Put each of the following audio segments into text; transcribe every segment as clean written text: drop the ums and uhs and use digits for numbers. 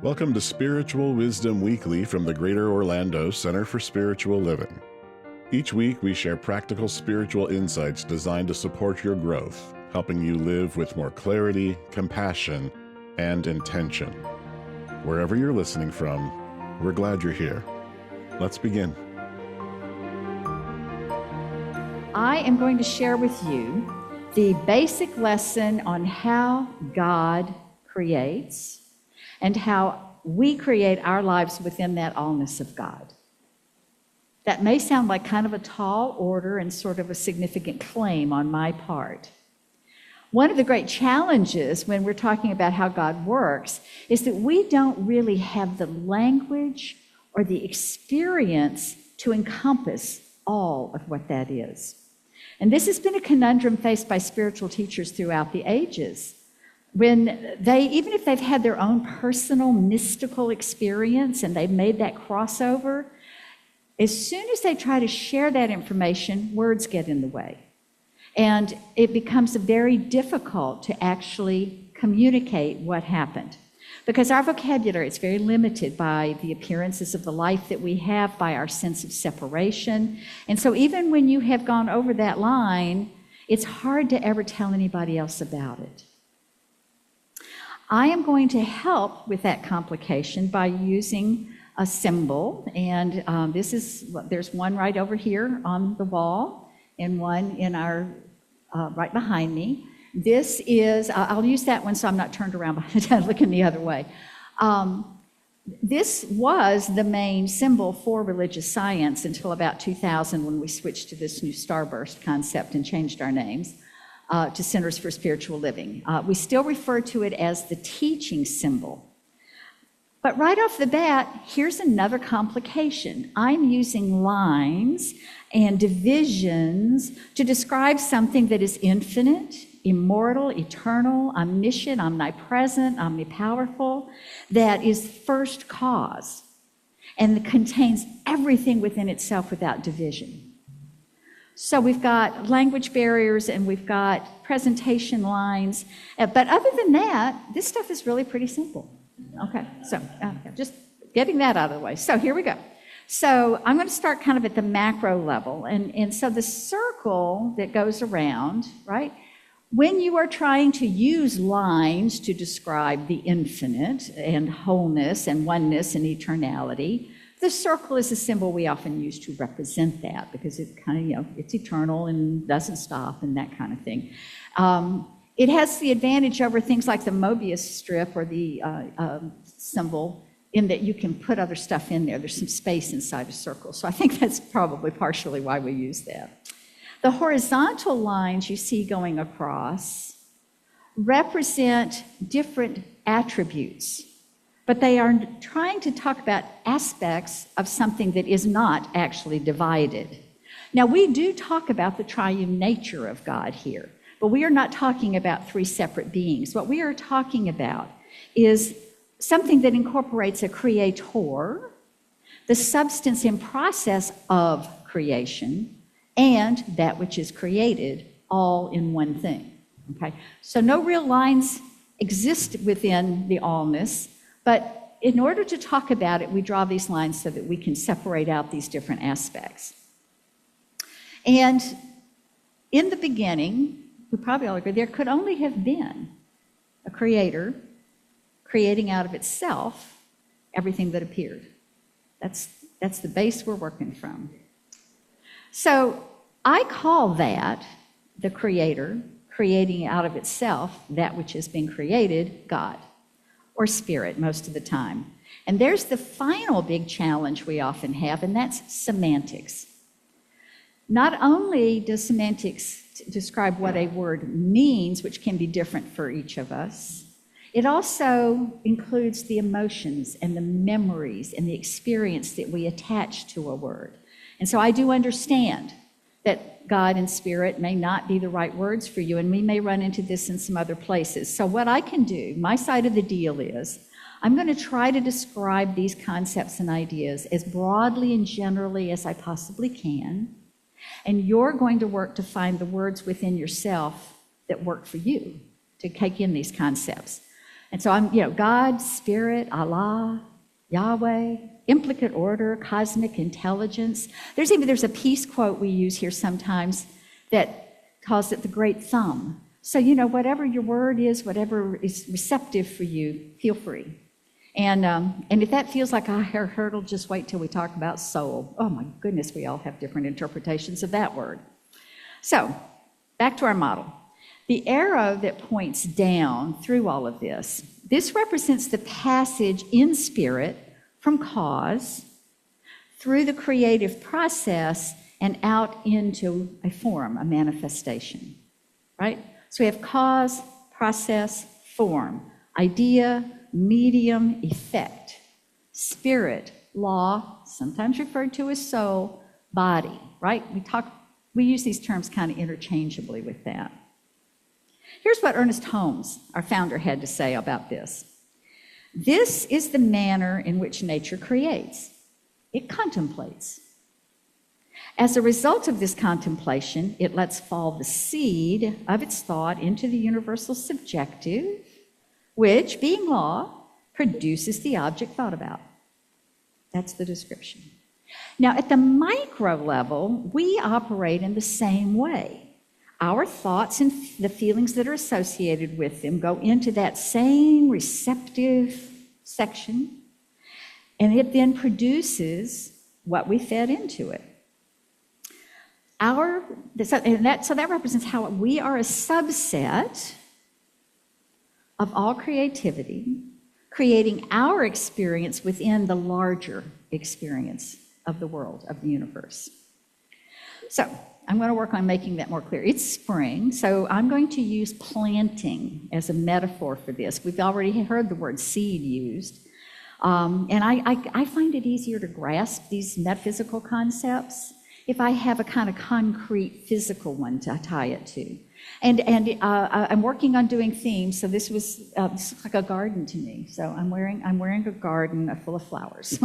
Welcome to Spiritual Wisdom Weekly from the Greater Orlando Center for Spiritual Living. Each week, we share practical spiritual insights designed to support your growth, helping you live with more clarity, compassion, and intention. Wherever you're listening from, we're glad you're here. Let's begin. I am going to share with you the basic lesson on how God creates and how we create our lives within that allness of God. That may sound like kind of a tall order and sort of a significant claim on my part. One of the great challenges when we're talking about how God works is that we don't really have the language or the experience to encompass all of what that is. And this has been a conundrum faced by spiritual teachers throughout the ages. When they, even if they've had their own personal mystical experience and they've made that crossover, as soon as they try to share that information, words get in the way. And it becomes very difficult to actually communicate what happened. Because our vocabulary is very limited by the appearances of the life that we have, by our sense of separation. And so even when you have gone over that line, it's hard to ever tell anybody else about it. I am going to help with that complication by using a symbol, and there's one right over here on the wall and one in our right behind me. This is, I'll use that one so I'm not turned around by the time looking the other way. This was the main symbol for religious science until about 2000 when we switched to this new starburst concept and changed our names to Centers for Spiritual Living. We still refer to it as the teaching symbol. But right off the bat, here's another complication. I'm using lines and divisions to describe something that is infinite, immortal, eternal, omniscient, omnipresent, omnipowerful, that is first cause and contains everything within itself without division. So we've got language barriers and we've got presentation lines, but other than that, this stuff is really pretty simple. Okay, so just getting that out of the way. So here we go. So I'm going to start kind of at the macro level, and so the circle that goes around, right? When you are trying to use lines to describe the infinite and wholeness and oneness and eternality, the circle is a symbol we often use to represent that because it kind of, it's eternal and doesn't stop and that kind of thing. It has the advantage over things like the Mobius strip or the symbol in that you can put other stuff in there. There's some space inside a circle. So I think that's probably partially why we use that. The horizontal lines you see going across represent different attributes, but they are trying to talk about aspects of something that is not actually divided. Now, we do talk about the triune nature of God here, but we are not talking about three separate beings. What we are talking about is something that incorporates a creator, the substance and process of creation, and that which is created, all in one thing. Okay? So no real lines exist within the allness, but in order to talk about it, we draw these lines so that we can separate out these different aspects. And in the beginning, we probably all agree, there could only have been a creator creating out of itself everything that appeared. That's the base we're working from. So I call that the creator creating out of itself that which has been created, God, or spirit most of the time. And there's the final big challenge we often have, and that's semantics. Not only does semantics describe what a word means, which can be different for each of us, it also includes the emotions and the memories and the experience that we attach to a word. And so I do understand that God and spirit may not be the right words for you, and we may run into this in some other places. So what I can do, my side of the deal is, I'm going to try to describe these concepts and ideas as broadly and generally as I possibly can, and you're going to work to find the words within yourself that work for you to take in these concepts. And so I'm, God, Spirit, Allah, Yahweh, implicate order, cosmic intelligence. There's a peace quote we use here sometimes that calls it the great thumb. So, whatever your word is, whatever is receptive for you, feel free. And if that feels like a hurdle, just wait till we talk about soul. Oh my goodness, we all have different interpretations of that word. So, back to our model. The arrow that points down through all of this represents the passage in spirit from cause through the creative process and out into a form, a manifestation, right? So we have cause, process, form, idea, medium, effect, spirit, law, sometimes referred to as soul, body, right? We use these terms kind of interchangeably with that. Here's what Ernest Holmes, our founder, had to say about this. This is the manner in which nature creates. It contemplates. As a result of this contemplation, it lets fall the seed of its thought into the universal subjective, which, being law, produces the object thought about. That's the description. Now, at the micro level, we operate in the same way. Our thoughts and the feelings that are associated with them go into that same receptive section, and it then produces what we fed into it. So that represents how we are a subset of all creativity, creating our experience within the larger experience of the world, of the universe. So I'm going to work on making that more clear. It's spring, so I'm going to use planting as a metaphor for this. We've already heard the word seed used. And I find it easier to grasp these metaphysical concepts if I have a kind of concrete physical one to tie it to. And I'm working on doing themes, so this looks like a garden to me. So I'm wearing a garden full of flowers.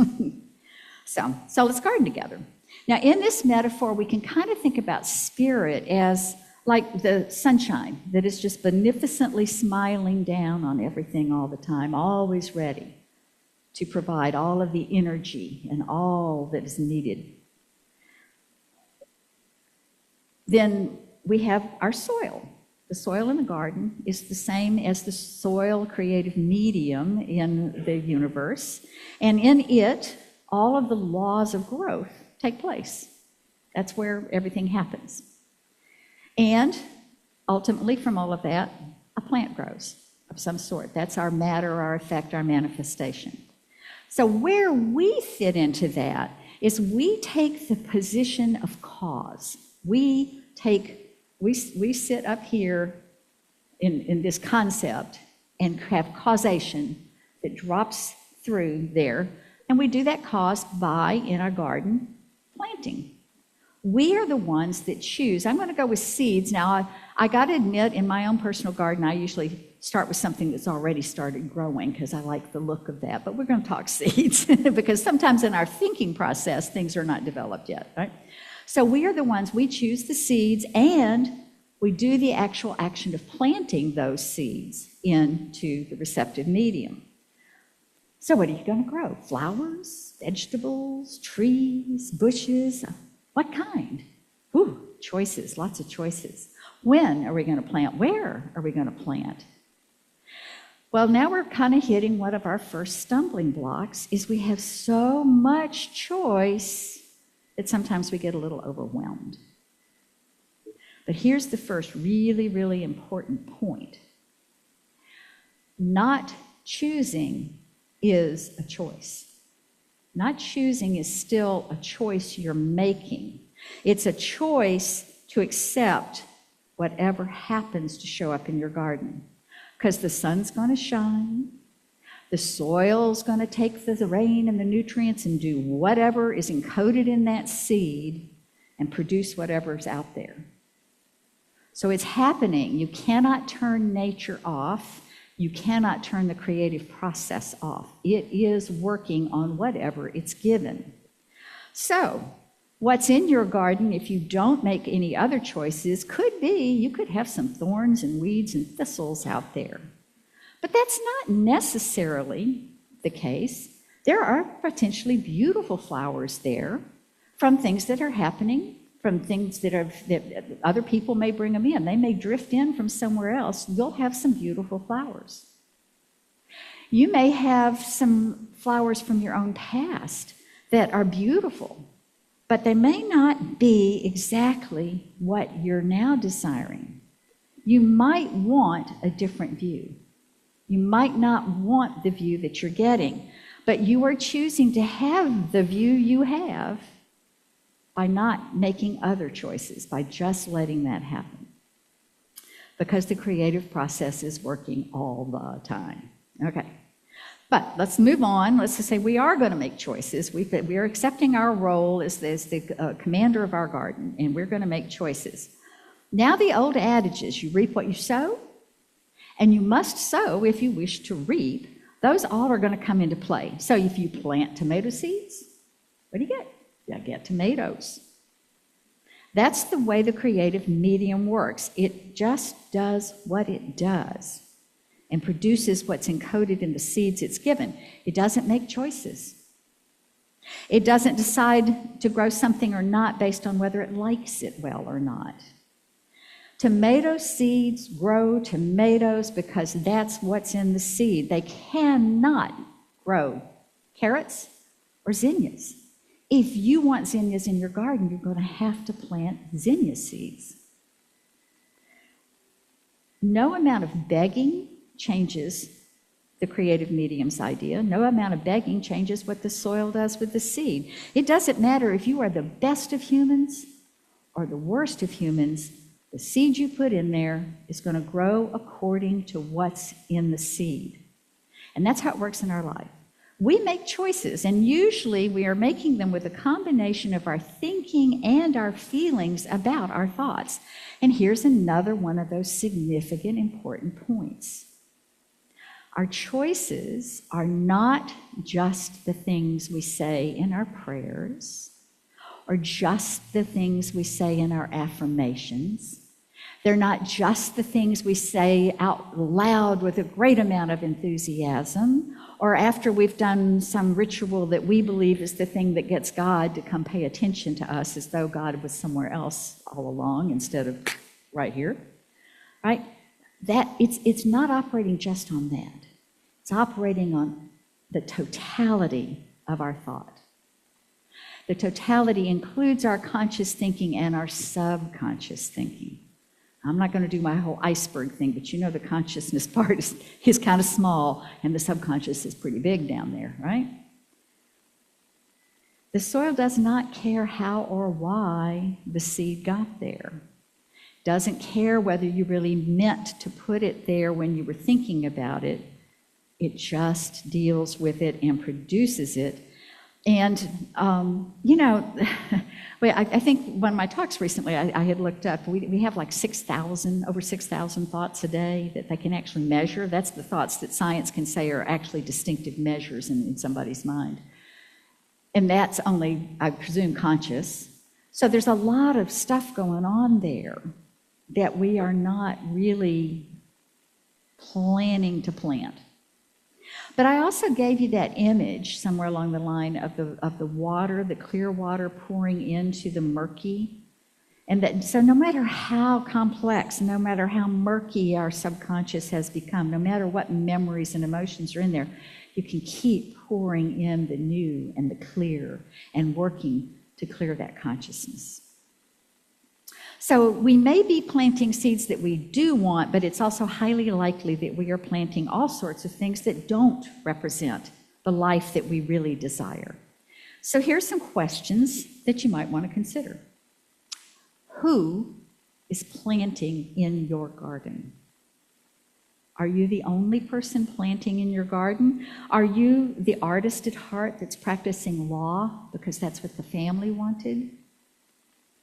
So let's garden together. Now, in this metaphor, we can kind of think about spirit as like the sunshine that is just beneficently smiling down on everything all the time, always ready to provide all of the energy and all that is needed. Then we have our soil. The soil in the garden is the same as the soil creative medium in the universe, and in it, all of the laws of growth take place. That's where everything happens. And ultimately, from all of that, a plant grows of some sort. That's our matter, our effect, our manifestation. So where we fit into that is we take the position of cause. We sit up here in this concept and have causation that drops through there, and we do that cause by, in our garden, planting. We are the ones that choose. I'm going to go with seeds. Now, I got to admit, in my own personal garden, I usually start with something that's already started growing because I like the look of that. But we're going to talk seeds because sometimes in our thinking process, things are not developed yet, right? So we are the ones, we choose the seeds, and we do the actual action of planting those seeds into the receptive medium. So what are you going to grow? Flowers, vegetables, trees, bushes? What kind? Ooh, choices, lots of choices. When are we going to plant? Where are we going to plant? Well, now we're kind of hitting one of our first stumbling blocks, is we have so much choice that sometimes we get a little overwhelmed. But here's the first really, really important point. Not choosing is a choice. Not choosing is still a choice you're making. It's a choice to accept whatever happens to show up in your garden. Because the sun's going to shine, the soil's going to take the rain and the nutrients and do whatever is encoded in that seed and produce whatever's out there. So it's happening. You cannot turn nature off. You cannot turn the creative process off. It is working on whatever it's given. So what's in your garden, if you don't make any other choices, could be you could have some thorns and weeds and thistles out there. But that's not necessarily the case. There are potentially beautiful flowers there from things that are happening, from things that other people may bring them in. They may drift in from somewhere else. You'll have some beautiful flowers. You may have some flowers from your own past that are beautiful, but they may not be exactly what you're now desiring. You might want a different view. You might not want the view that you're getting, but you are choosing to have the view you have by not making other choices, by just letting that happen. Because the creative process is working all the time. Okay. But let's move on. Let's just say we are going to make choices. We are accepting our role as the commander of our garden, and we're going to make choices. Now the old adage is you reap what you sow, and you must sow if you wish to reap. Those all are going to come into play. So if you plant tomato seeds, what do you get? You get tomatoes. That's the way the creative medium works. It just does what it does and produces what's encoded in the seeds it's given. It doesn't make choices. It doesn't decide to grow something or not based on whether it likes it well or not. Tomato seeds grow tomatoes because that's what's in the seed. They cannot grow carrots or zinnias. If you want zinnias in your garden, you're going to have to plant zinnia seeds. No amount of begging changes the creative medium's idea. No amount of begging changes what the soil does with the seed. It doesn't matter if you are the best of humans or the worst of humans, the seed you put in there is going to grow according to what's in the seed. And that's how it works in our life. We make choices, and usually we are making them with a combination of our thinking and our feelings about our thoughts. And here's another one of those significant, important points. Our choices are not just the things we say in our prayers or just the things we say in our affirmations. They're not just the things we say out loud with a great amount of enthusiasm or after we've done some ritual that we believe is the thing that gets God to come pay attention to us as though God was somewhere else all along instead of right here, right? That it's not operating just on that. It's operating on the totality of our thought. The totality includes our conscious thinking and our subconscious thinking. I'm not going to do my whole iceberg thing, but you know the consciousness part is kind of small, and the subconscious is pretty big down there, right? The soil does not care how or why the seed got there. Doesn't care whether you really meant to put it there when you were thinking about it. It just deals with it and produces it. And, I think one of my talks recently, I had looked up, we have like over 6,000 thoughts a day that they can actually measure. That's the thoughts that science can say are actually distinctive measures in somebody's mind. And that's only, I presume, conscious. So there's a lot of stuff going on there that we are not really planning to plant. But I also gave you that image somewhere along the line of the water, the clear water pouring into the murky. And so no matter how complex, no matter how murky our subconscious has become, no matter what memories and emotions are in there, you can keep pouring in the new and the clear and working to clear that consciousness. So we may be planting seeds that we do want, but it's also highly likely that we are planting all sorts of things that don't represent the life that we really desire. So here's some questions that you might want to consider. Who is planting in your garden? Are you the only person planting in your garden? Are you the artist at heart that's practicing law because that's what the family wanted?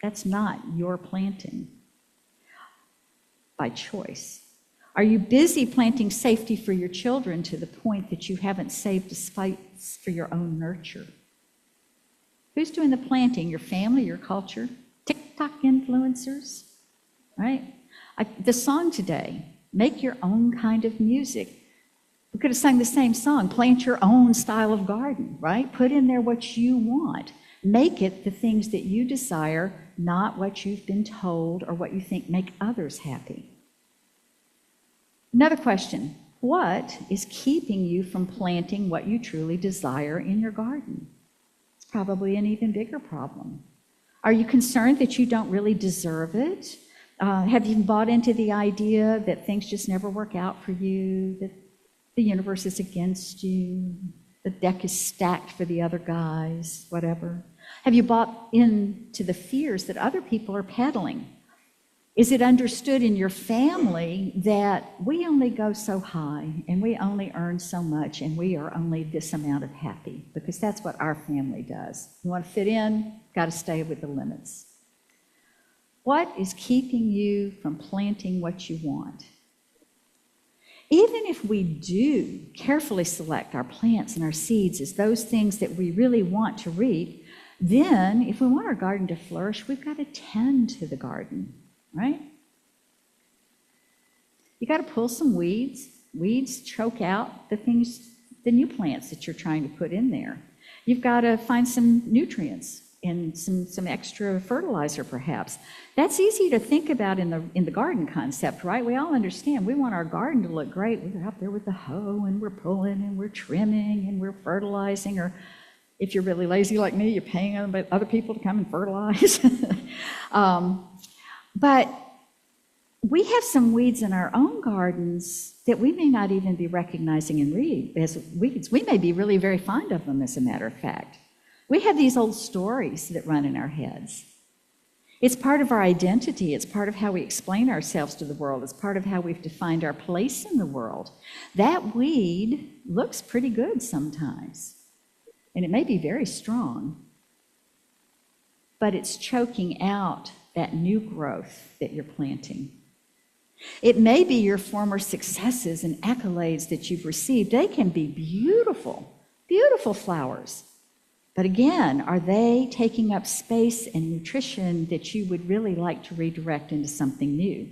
That's not your planting by choice. Are you busy planting safety for your children to the point that you haven't saved a space for your own nurture? Who's doing the planting? Your family, your culture? TikTok influencers, right? The song today, make your own kind of music. We could have sung the same song, plant your own style of garden, right? Put in there what you want. Make it the things that you desire, not what you've been told or what you think make others happy. Another question, what is keeping you from planting what you truly desire in your garden? It's probably an even bigger problem. Are you concerned that you don't really deserve it? Have you bought into the idea that things just never work out for you, that the universe is against you, the deck is stacked for the other guys, whatever? Have you bought into the fears that other people are peddling? Is it understood in your family that we only go so high and we only earn so much and we are only this amount of happy? Because that's what our family does. You want to fit in, got to stay with the limits. What is keeping you from planting what you want? Even if we do carefully select our plants and our seeds as those things that we really want to reap, then if we want our garden to flourish, we've got to tend to the garden, right? You got to pull some weeds. Weeds choke out the new plants that you're trying to put in there. You've got to find some nutrients and some extra fertilizer, perhaps. That's easy to think about in the garden concept, right? We all understand we want our garden to look great. We're out there with the hoe and we're pulling and we're trimming and we're fertilizing, or if you're really lazy like me, you're paying other people to come and fertilize. But we have some weeds in our own gardens that we may not even be recognizing as weeds. We may be really very fond of them, as a matter of fact. We have these old stories that run in our heads. It's part of our identity. It's part of how we explain ourselves to the world. It's part of how we've defined our place in the world. That weed looks pretty good sometimes, and it may be very strong, but it's choking out that new growth that you're planting. It may be your former successes and accolades that you've received. They can be beautiful, beautiful flowers. But again, are they taking up space and nutrition that you would really like to redirect into something new?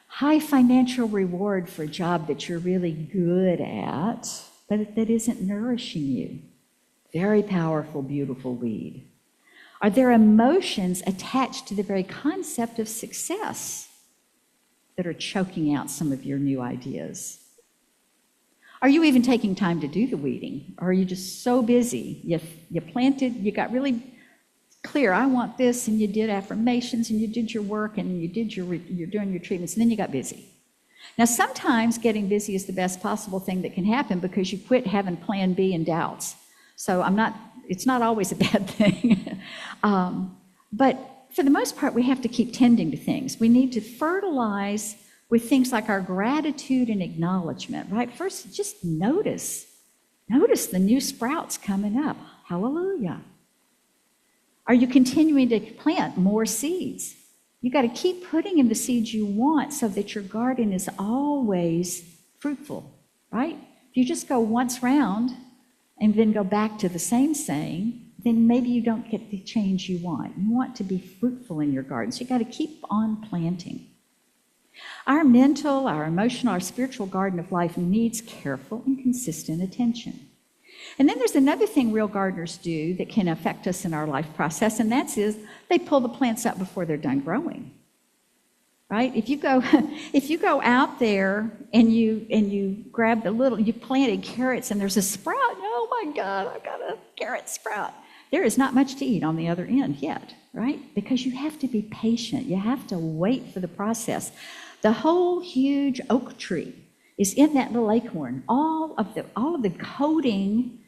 High financial reward for a job that you're really good at, but that isn't nourishing you. Very powerful, beautiful weed. Are there emotions attached to the very concept of success that are choking out some of your new ideas? Are you even taking time to do the weeding? Or are you just so busy? You planted, you got really clear, I want this, and you did affirmations, and you did your work, and you're doing your treatments, and then you got busy. Now, sometimes getting busy is the best possible thing that can happen because you quit having plan B and doubts. So it's not always a bad thing. But for the most part, we have to keep tending to things. We need to fertilize with things like our gratitude and acknowledgement, right? First, just notice the new sprouts coming up. Hallelujah. Are you continuing to plant more seeds? You got to keep putting in the seeds you want so that your garden is always fruitful, right? If you just go once round and then go back to the same saying, then maybe you don't get the change you want. You want to be fruitful in your garden, so you got to keep on planting. Our mental, our emotional, our spiritual garden of life needs careful and consistent attention. And then there's another thing real gardeners do that can affect us in our life process, and that's they pull the plants up before they're done growing. Right? If you go out there and you grab you planted carrots and there's a sprout, oh my God, I've got a carrot sprout. There is not much to eat on the other end yet, right? Because you have to be patient. You have to wait for the process. The whole huge oak tree is in that little acorn. All of the coating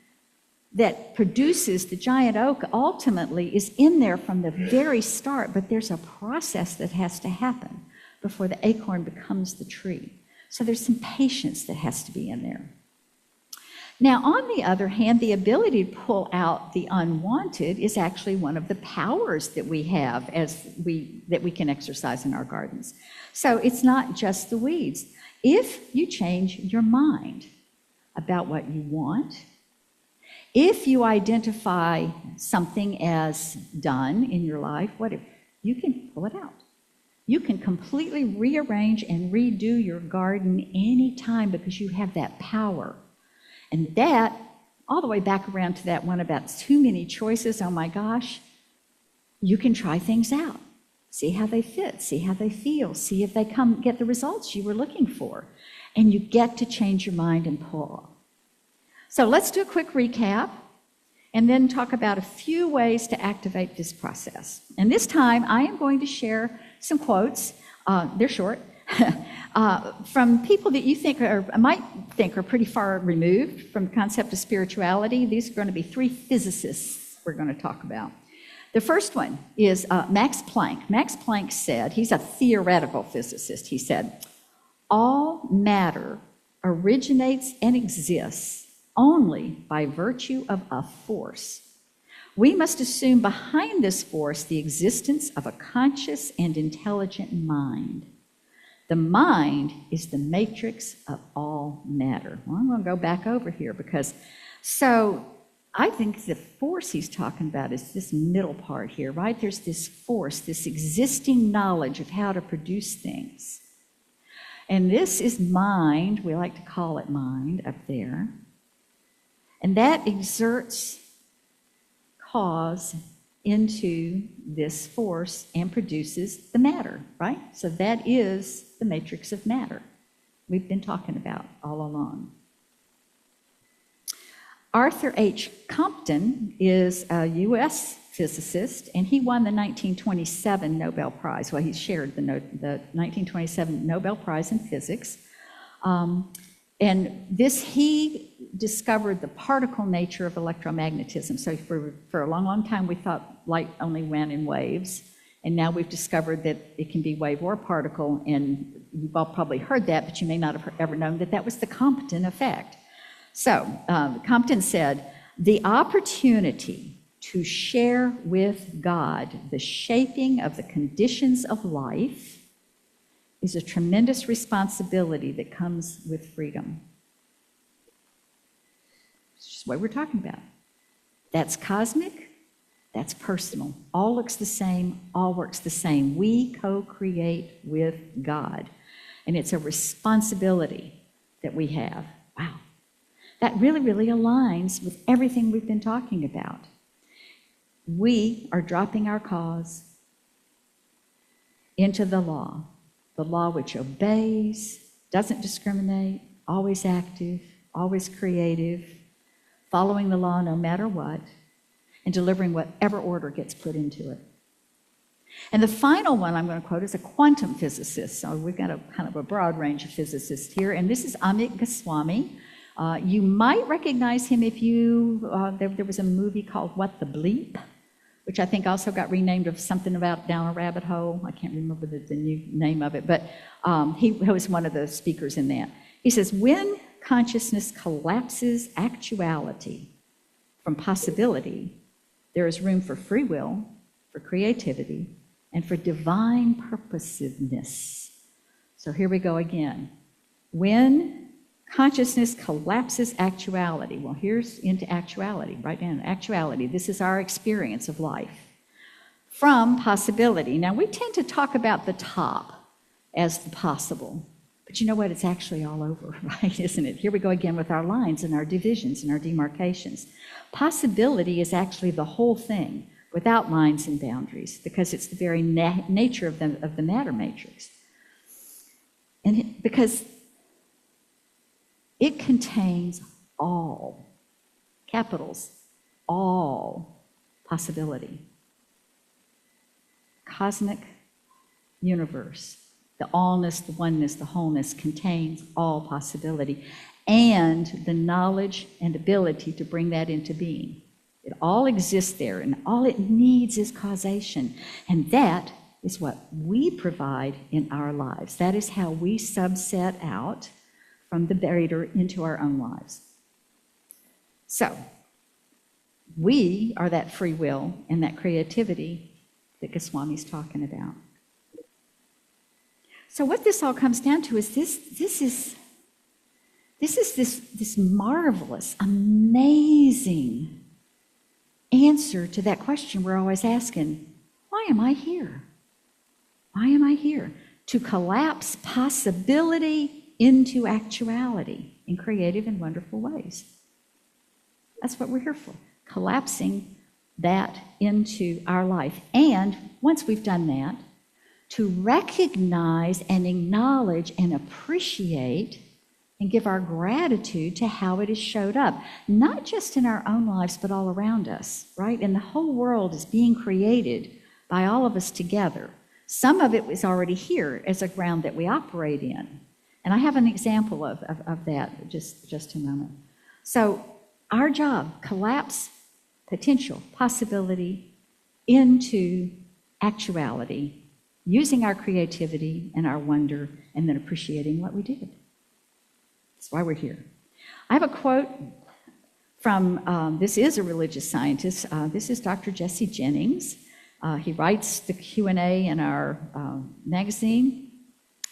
that produces the giant oak ultimately is in there from the very start, but there's a process that has to happen before the acorn becomes the tree. So there's some patience that has to be in there. Now, on the other hand, the ability to pull out the unwanted is actually one of the powers that we have that we can exercise in our gardens. So it's not just the weeds. If you change your mind about what you want, if you identify something as done in your life, you can pull it out. You can completely rearrange and redo your garden anytime because you have that power. And that, all the way back around to that one about too many choices, oh my gosh, you can try things out. See how they fit, see how they feel, see if they get the results you were looking for. And you get to change your mind and pull. So let's do a quick recap and then talk about a few ways to activate this process. And this time I am going to share some quotes, they're short, from people that you think might think are pretty far removed from the concept of spirituality. These are going to be 3 physicists we're going to talk about. The first one is Max Planck. Max Planck said, he's a theoretical physicist, he said, all matter originates and exists only by virtue of a force. We must assume behind this force the existence of a conscious and intelligent mind. The mind is the matrix of all matter. Well, I'm going to go back over here because, so I think the force he's talking about is this middle part here, right? There's this force, this existing knowledge of how to produce things. And this is mind, we like to call it mind up there. And that exerts cause into this force and produces the matter, right? So that is the matrix of matter we've been talking about all along. Arthur H. Compton is a U.S. physicist, and he won the 1927 Nobel Prize. Well, he shared the 1927 Nobel Prize in physics. And he discovered the particle nature of electromagnetism. So for a long, long time, we thought light only ran in waves. And now we've discovered that it can be wave or particle. And you've all probably heard that, but you may not have ever known that that was the Compton effect. So Compton said, the opportunity to share with God the shaping of the conditions of life is a tremendous responsibility that comes with freedom. It's just what we're talking about. That's cosmic, that's personal. All looks the same, all works the same. We co-create with God. And it's a responsibility that we have. Wow. That really, really aligns with everything we've been talking about. We are dropping our cause into the law which obeys, doesn't discriminate, always active, always creative, following the law no matter what, and delivering whatever order gets put into it. And the final one I'm going to quote is a quantum physicist. So we've got a kind of a broad range of physicists here, and this is Amit Goswami. You might recognize him if there was a movie called What the Bleep, which I think also got renamed of something about Down a Rabbit Hole. I can't remember the new name of it, but he was one of the speakers in that. He says, when consciousness collapses actuality from possibility, there is room for free will, for creativity, and for divine purposiveness. So here we go again. When consciousness collapses actuality. Well, here's into actuality, right down. Actuality, this is our experience of life. From possibility. Now, we tend to talk about the top as the possible, but you know what? It's actually all over, right? Isn't it? Here we go again with our lines and our divisions and our demarcations. Possibility is actually the whole thing without lines and boundaries because it's the very nature of the matter matrix. And because it contains all, capitals, all possibility. Cosmic universe, the allness, the oneness, the wholeness contains all possibility and the knowledge and ability to bring that into being. It all exists there and all it needs is causation. And that is what we provide in our lives. That is how we subset out from the barrier into our own lives. So, we are that free will and that creativity that Goswami's talking about. So what this all comes down to is this marvelous, amazing answer to that question we're always asking, why am I here? Why am I here? To collapse possibility into actuality in creative and wonderful ways. That's what we're here for, collapsing that into our life. And once we've done that, to recognize and acknowledge and appreciate and give our gratitude to how it has showed up, not just in our own lives, but all around us, right? And the whole world is being created by all of us together. Some of it was already here as a ground that we operate in. And I have an example of that, just a moment. So our job, collapse potential, possibility into actuality, using our creativity and our wonder, and then appreciating what we did. That's why we're here. I have a quote from, this is a religious scientist. This is Dr. Jesse Jennings. He writes the Q&A in our magazine.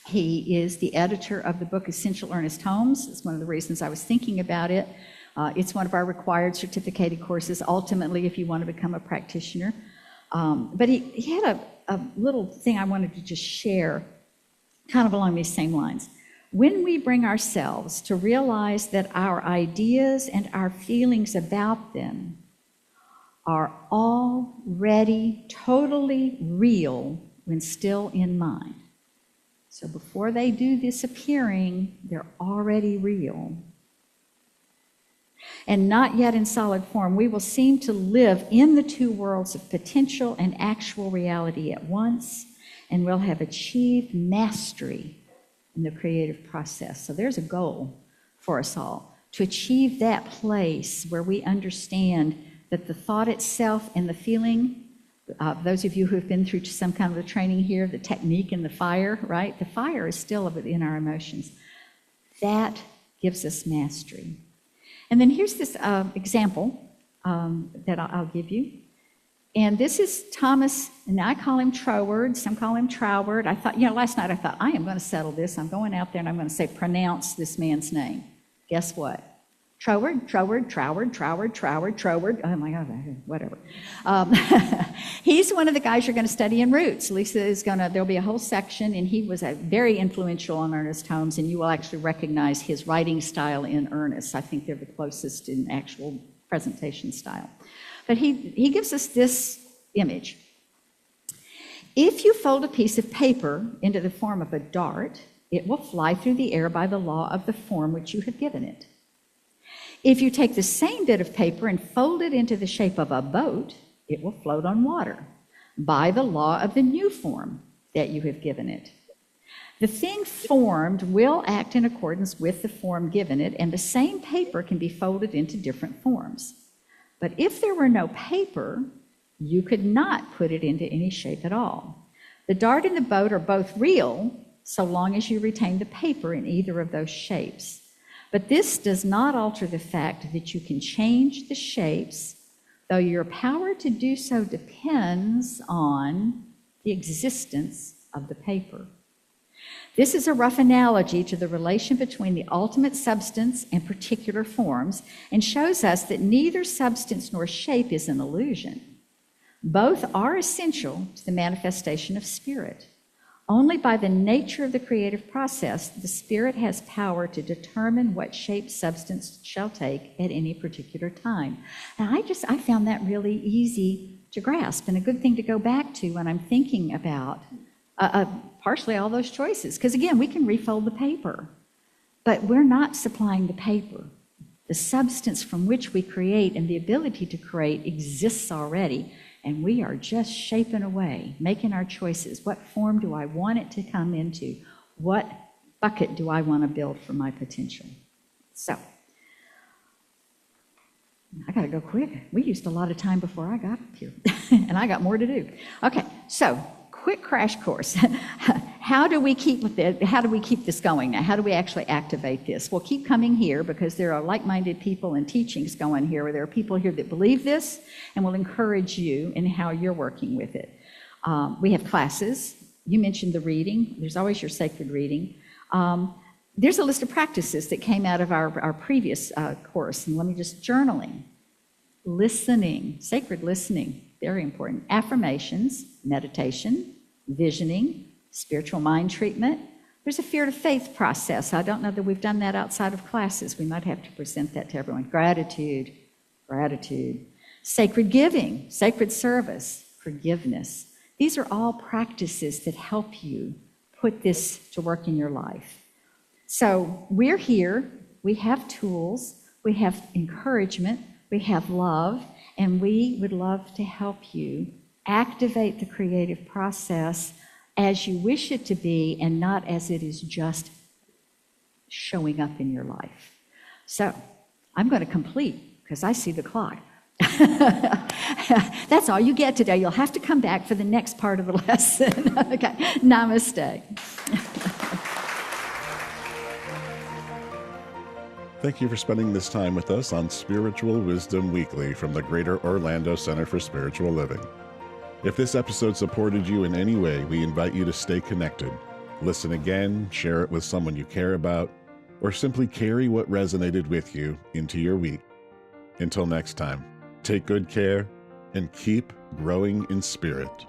He is the editor of the book Essential Earnest Homes. It's one of the reasons I was thinking about it. It's one of our required certificated courses, ultimately, if you want to become a practitioner. But he had a little thing I wanted to just share, kind of along these same lines. When we bring ourselves to realize that our ideas and our feelings about them are already totally real when still in mind. So before they do this appearing, they're already real. And not yet in solid form, we will seem to live in the two worlds of potential and actual reality at once, and we'll have achieved mastery in the creative process. So there's a goal for us all, to achieve that place where we understand that the thought itself and the feeling, those of you who have been through some kind of a training here, the technique and the fire, right? The fire is still in our emotions. That gives us mastery. And then here's this example that I'll give you. And this is Thomas, and I call him Troward, some call him Troward. I thought, last night I thought, I am going to settle this. I'm going out there and I'm going to say, pronounce this man's name. Guess what? Troward. Oh my God, whatever. He's one of the guys you're going to study in Roots. Lisa is there'll be a whole section, and he was very influential on Ernest Holmes, and you will actually recognize his writing style in Ernest. I think they're the closest in actual presentation style. But he gives us this image. If you fold a piece of paper into the form of a dart, it will fly through the air by the law of the form which you have given it. If you take the same bit of paper and fold it into the shape of a boat, it will float on water by the law of the new form that you have given it. The thing formed will act in accordance with the form given it, and the same paper can be folded into different forms. But if there were no paper, you could not put it into any shape at all. The dart and the boat are both real, so long as you retain the paper in either of those shapes. But this does not alter the fact that you can change the shapes, though your power to do so depends on the existence of the paper. This is a rough analogy to the relation between the ultimate substance and particular forms, and shows us that neither substance nor shape is an illusion. Both are essential to the manifestation of spirit. Only by the nature of the creative process, the spirit has power to determine what shape substance shall take at any particular time. And I found that really easy to grasp, and a good thing to go back to when I'm thinking about partially all those choices. Because again, we can refold the paper, but we're not supplying the paper. The substance from which we create and the ability to create exists already. And we are just shaping away, making our choices. What form do I want it to come into? What bucket do I want to build for my potential? So, I got to go quick. We used a lot of time before I got up here, and I got more to do. Okay, so quick crash course. How do we keep this going now? How do we actually activate this? Well, keep coming here, because there are like-minded people and teachings going here, where there are people here that believe this and will encourage you in how you're working with it. We have classes. You mentioned the reading. There's always your sacred reading. There's a list of practices that came out of our previous course, and let me just journaling, listening, sacred listening, very important, affirmations, meditation, visioning, spiritual mind treatment. There's a fear to faith process. I don't know that we've done that outside of classes. We might have to present that to everyone. Gratitude. Sacred giving, sacred service, forgiveness. These are all practices that help you put this to work in your life. So we're here. We have tools. We have encouragement. We have love. And we would love to help you activate the creative process as you wish it to be and not as it is just showing up in your life. So I'm going to complete because I see the clock. That's all you get today. You'll have to come back for the next part of the lesson. Okay, namaste. Thank you for spending this time with us on Spiritual Wisdom Weekly from the Greater Orlando Center for Spiritual Living. If this episode supported you in any way, we invite you to stay connected. Listen again, share it with someone you care about, or simply carry what resonated with you into your week. Until next time, take good care and keep growing in spirit.